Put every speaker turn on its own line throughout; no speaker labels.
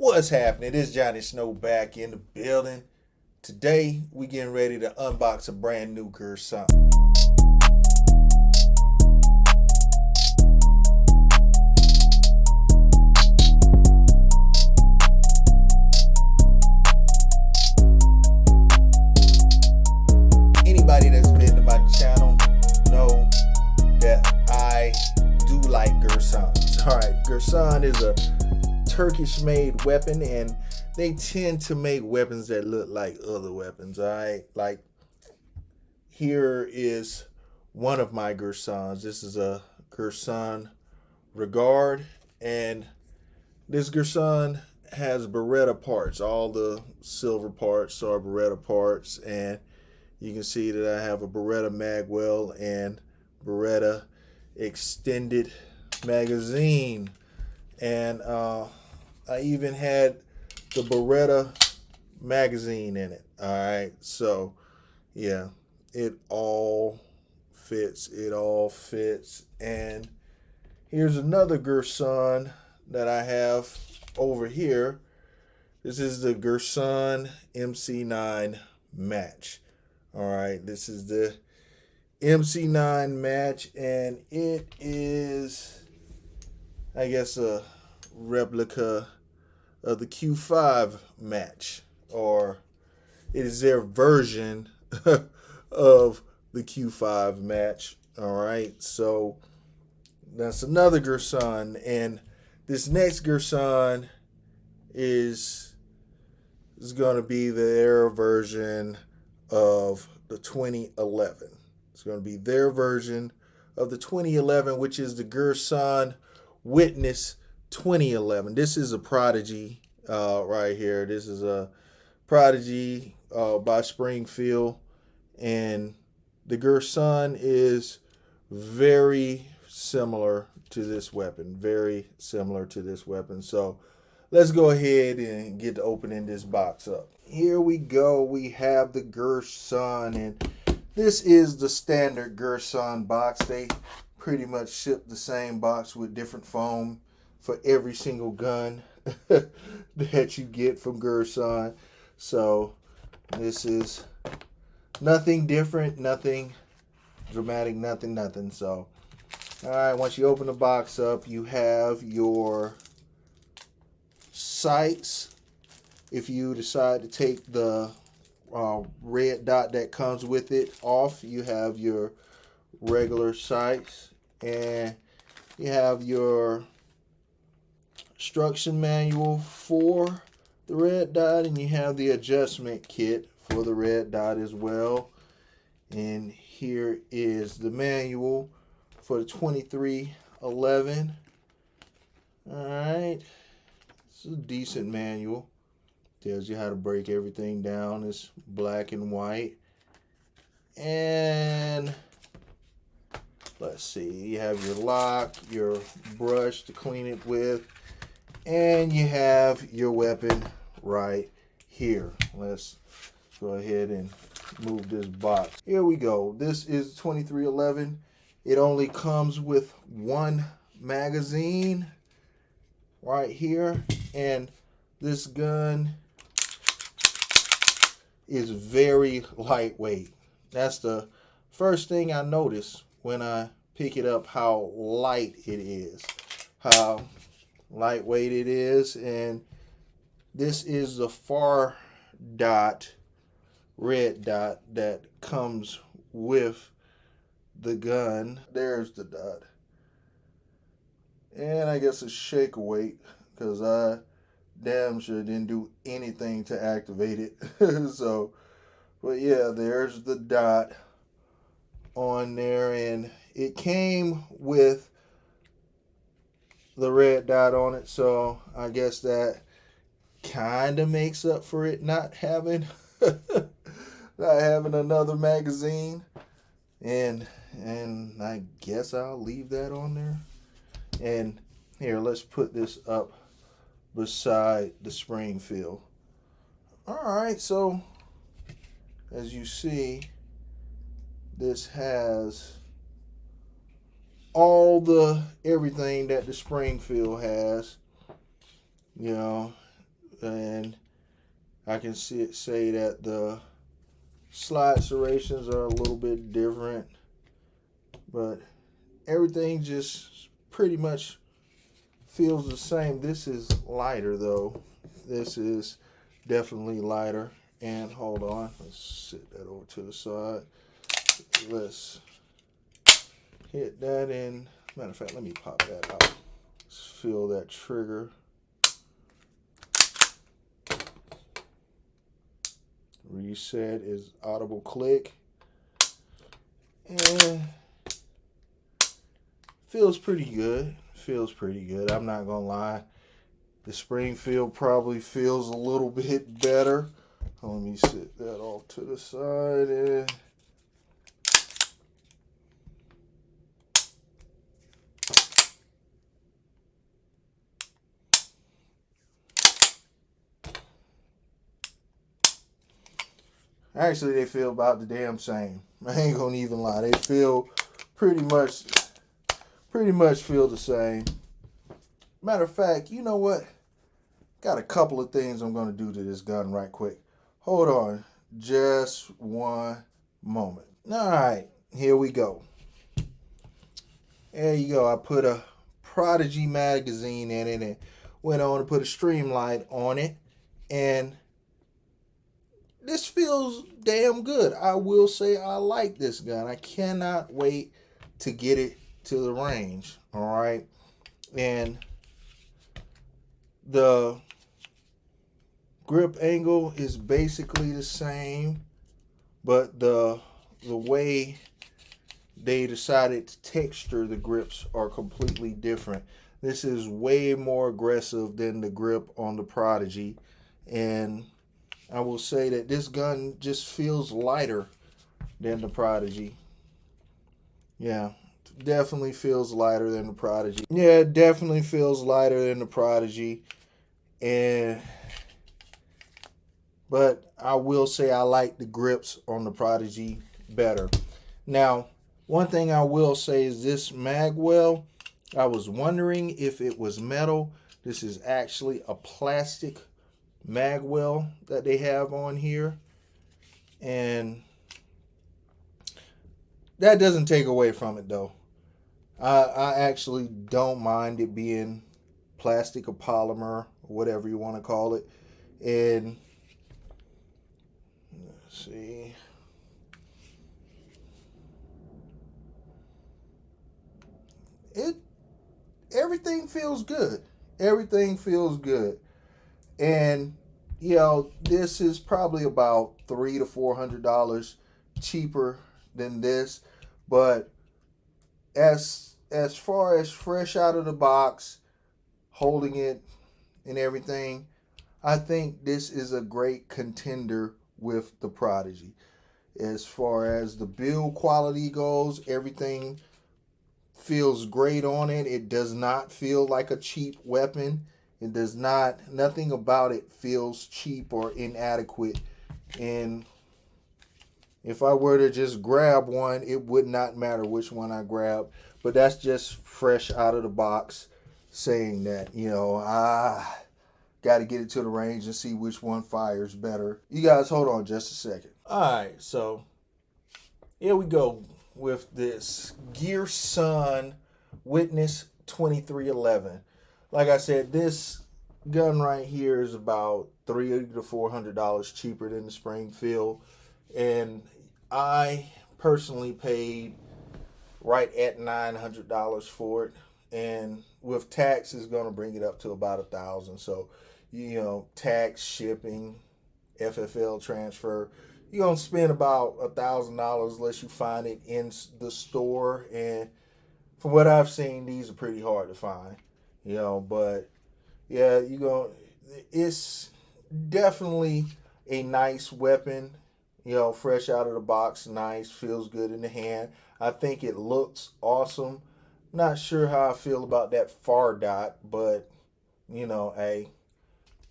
What's happening? It's Itsjohnnysnow back in the building. Today we getting ready to unbox a brand new Girsan. Anybody that's been to my channel know that I do like Girsans. Alright, Girsan is a Turkish made weapon, and they tend to make weapons that look like other weapons. All right, like here is one of my Girsans. This is a Girsan Regard, and this Girsan has Beretta parts. All the silver parts are Beretta parts, and you can see that I have a Beretta magwell and Beretta extended magazine, and I even had the Beretta magazine in it. All right, so yeah, it all fits. It all fits. And here's another Girsan that I have over here. This is the Girsan MC9 match. All right, this is the MC9 match, and it is, I guess, a replica of the Q5 match, or it is their version of the Q5 match. All right, so that's another Girsan, and this next Girsan is going to be their version of the 2011. It's going to be their version of the 2011, which is the Girsan Witness 2011. This is a Prodigy right here. This is a Prodigy by Springfield, and the Girsan is very similar to this weapon. Very similar to this weapon. So let's go ahead and get to opening this box up. Here we go. We have the Girsan, and this is the standard Girsan box. They pretty much ship the same box with different foam for every single gun that you get from Girsan. So this is nothing different, nothing dramatic, nothing. So, all right, once you open the box up, you have your sights. If you decide to take the red dot that comes with it off, you have your regular sights, and you have your instruction manual for the red dot, and you have the adjustment kit for the red dot as well. And here is the manual for the 2311. All right, it's a decent manual. Tells you how to break everything down. It's black and white. And let's see, you have your lock, your brush to clean it with, and you have your weapon right here. Let's go ahead and move this box. Here we go. This is 2311. It only comes with one magazine right here, and this gun is very lightweight. That's the first thing I notice when I pick it up, how light it is, how lightweight it is. And this is the far dot, red dot, that comes with the gun. There's the dot, and I guess it's shake weight, because I damn sure didn't do anything to activate it. So, but yeah, there's the dot on there, and it came with the red dot on it, so I guess that kind of makes up for it not having not having another magazine, and I guess I'll leave that on there. And here, let's put this up beside the Springfield. All right, so as you see, this has everything that the Springfield has. You know, and I can say that the slide serrations are a little bit different, but everything just pretty much feels the same. This is lighter though. This is definitely lighter. And hold on, let's sit that over to the side. Let's hit that in. Matter of fact, let me pop that out. Let's feel that trigger. Reset is audible click. And feels pretty good. Feels pretty good. I'm not gonna lie. The Springfield probably feels a little bit better. Let me sit that off to the side. And actually, they feel about the damn same. I ain't gonna even lie. They feel pretty much feel the same. Matter of fact, you know what? Got a couple of things I'm gonna do to this gun right quick. Hold on, just one moment. All right, here we go. There you go. I put a Prodigy magazine in it and went on to put a Streamlight on it, and this feels damn good. I will say I like this gun. I cannot wait to get it to the range. All right, and the grip angle is basically the same, but the way they decided to texture the grips are completely different. This is way more aggressive than the grip on the Prodigy, and I will say that this gun just feels lighter than the Prodigy. Yeah, definitely feels lighter than the Prodigy. Yeah, it definitely feels lighter than the Prodigy. But I will say I like the grips on the Prodigy better. Now, one thing I will say is this magwell, I was wondering if it was metal. This is actually a plastic magwell that they have on here. And that doesn't take away from it though. I actually don't mind it being plastic or polymer, whatever you want to call it. And let's see. Everything feels good. Everything feels good. And you know, this is probably about $300 to $400 cheaper than this, but as far as fresh out of the box, holding it and everything, I think this is a great contender with the Prodigy. As far as the build quality goes, everything feels great on it. It does not feel like a cheap weapon. It does not, nothing about it feels cheap or inadequate. And if I were to just grab one, it would not matter which one I grab. But that's just fresh out of the box saying that, you know, got to get it to the range and see which one fires better. You guys hold on just a second. All right, so here we go with this Girsan Witness 2311. Like I said, this gun right here is about $300 to $400 cheaper than the Springfield, and I personally paid right at $900 for it, and with tax is going to bring it up to about $1,000. So, you know, tax, shipping, FFL transfer, you're going to spend about $1,000 unless you find it in the store, and from what I've seen, these are pretty hard to find. You know, but yeah, it's definitely a nice weapon. You know, fresh out of the box, nice, feels good in the hand. I think it looks awesome. Not sure how I feel about that far dot, but you know, hey,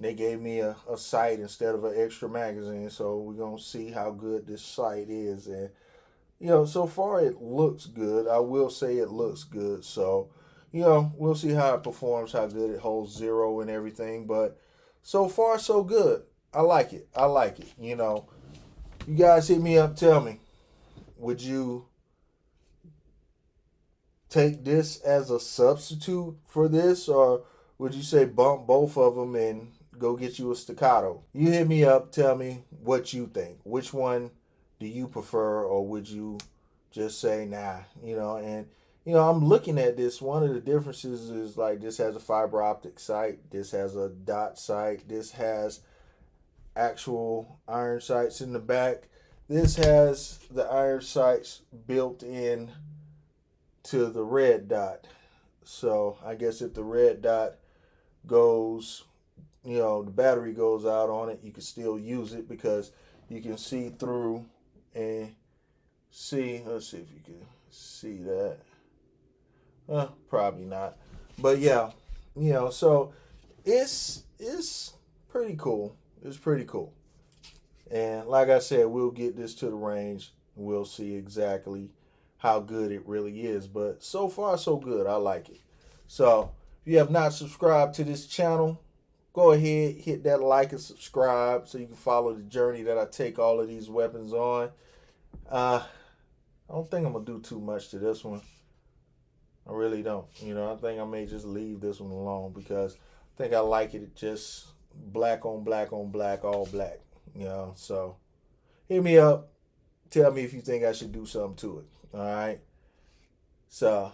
they gave me a sight instead of an extra magazine, so we're gonna see how good this sight is. And you know, so far it looks good. I will say it looks good. So, you know, we'll see how it performs, how good it holds zero and everything. But so far so good. I like it. I like it. You know, you guys hit me up. Tell me, would you take this as a substitute for this, or would you say bump both of them and go get you a staccato? You hit me up. Tell me what you think. Which one do you prefer, or would you just say nah? You know, and you know, I'm looking at this. One of the differences is like this has a fiber optic sight. This has a dot sight. This has actual iron sights in the back. This has the iron sights built in to the red dot. So I guess if the red dot goes, you know, the battery goes out on it, you can still use it because you can see through and see. Let's see if you can see that. Probably not. But yeah, you know, so it's pretty cool. It's pretty cool. And like I said, we'll get this to the range. We'll see exactly how good it really is. But so far, so good. I like it. So if you have not subscribed to this channel, go ahead, hit that like and subscribe so you can follow the journey that I take all of these weapons on. I don't think I'm going to do too much to this one. I really don't. You know, I think I may just leave this one alone because I think I like it just black on black on black, all black. You know, so hit me up. Tell me if you think I should do something to it. All right. So,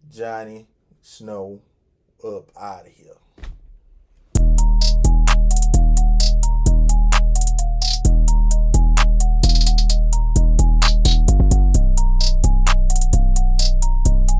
Johnny Snow up out of here.